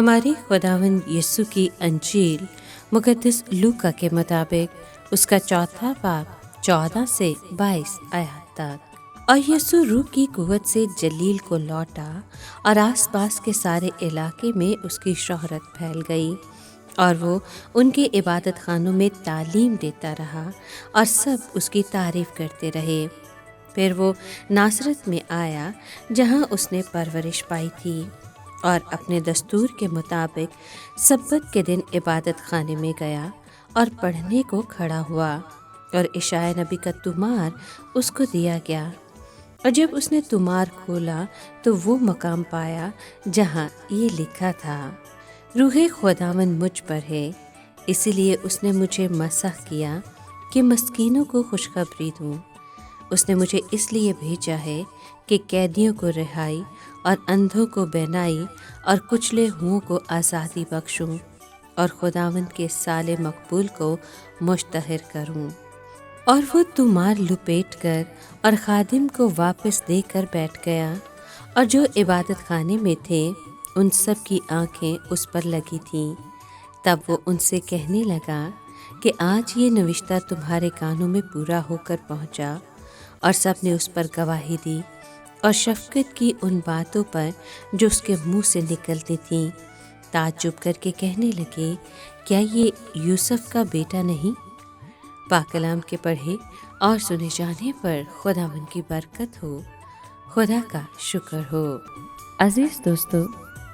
हमारे खुदावंद यीशु की अंजील मुक़द्दस लूका के मुताबिक उसका चौथा बाब 14 से 22 आयत तक। और यीशु रूह की कुव्वत से जलील को लौटा और आसपास के सारे इलाके में उसकी शोहरत फैल गई और वो उनके इबादत खानों में तालीम देता रहा और सब उसकी तारीफ़ करते रहे। फिर वो नासरत में आया जहाँ उसने परवरिश पाई थी और अपने दस्तूर के मुताबिक सब्बत के दिन इबादत खाने में गया और पढ़ने को खड़ा हुआ और इशाया नबी का तुमार उसको दिया गया। और जब उसने तुमार खोला तो वो मकाम पाया जहाँ ये लिखा था, रूहे खुदावंद मुझ पर है, इसीलिए उसने मुझे मसह किया कि मस्कीनों को खुशखबरी दूँ। उसने मुझे इसलिए भेजा है कि कैदियों को रिहाई और अंधों को बेनाई और कुचले हुओं को आज़ादी बख्शूं और खुदावंद के साले मकबूल को मुश्तहर करूं। और वो तुमार लुपेट कर और खादिम को वापस देकर बैठ गया और जो इबादत खाने में थे उन सब की आंखें उस पर लगी थीं। तब वो उनसे कहने लगा कि आज ये नविश्ता तुम्हारे कानों में पूरा होकर पहुंचा। और सब ने उस पर गवाही दी और शफ़क़त की उन बातों पर जो उसके मुंह से निकलती थीं। ताज्जुब करके कहने लगे, क्या ये यूसुफ का बेटा नहीं? पाकलाम के पढ़े और सुने जाने पर खुदावंद की बरकत हो, खुदा का शुक्र हो। अजीज़ दोस्तों,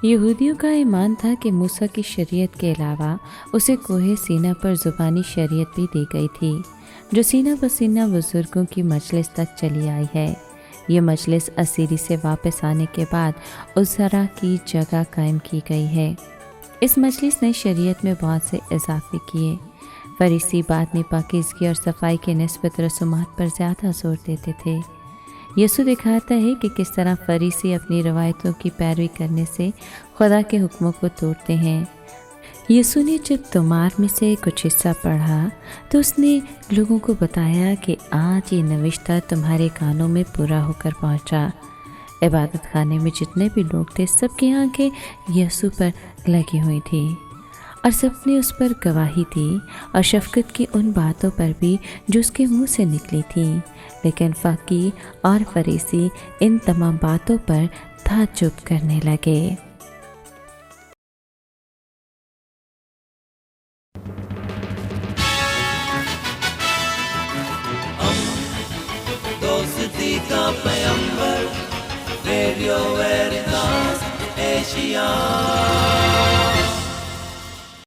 यहूदियों का ईमान था कि मूसा की शरीयत के अलावा उसे कोहे सीना पर ज़ुबानी शरीयत भी दी गई थी, जो सीना बसीना बुज़ुर्गों की मजलिस तक चली आई है। ये मजलिस असीरी से वापस आने के बाद उज़रा की जगह कायम की गई है। इस मजलिस ने शरीयत में बहुत से इजाफे किए। फरीसी बाद में पाकीज़गी और सफाई के निस्बत रसूमात पर ज़्यादा जोर देते थे। यीशु दिखाता है कि किस तरह फरीसी अपनी रवायतों की पैरवी करने से खुदा के हुक्मों को तोड़ते हैं। यीशु ने जब तुमार में से कुछ हिस्सा पढ़ा तो उसने लोगों को बताया कि आज ये नविश्ता तुम्हारे कानों में पूरा होकर पहुंचा। इबादत खाने में जितने भी लोग थे सबकी आंखें यीशु पर लगी हुई थी और सबने उस पर गवाही दी और शफ़क़त की उन बातों पर भी जो उसके मुंह से निकली थी। लेकिन फ़कीह और फरीसी इन तमाम बातों पर ताज्जुब करने लगे। दोस्ती का पैगंबर, रेडियो वेरितास एशिया।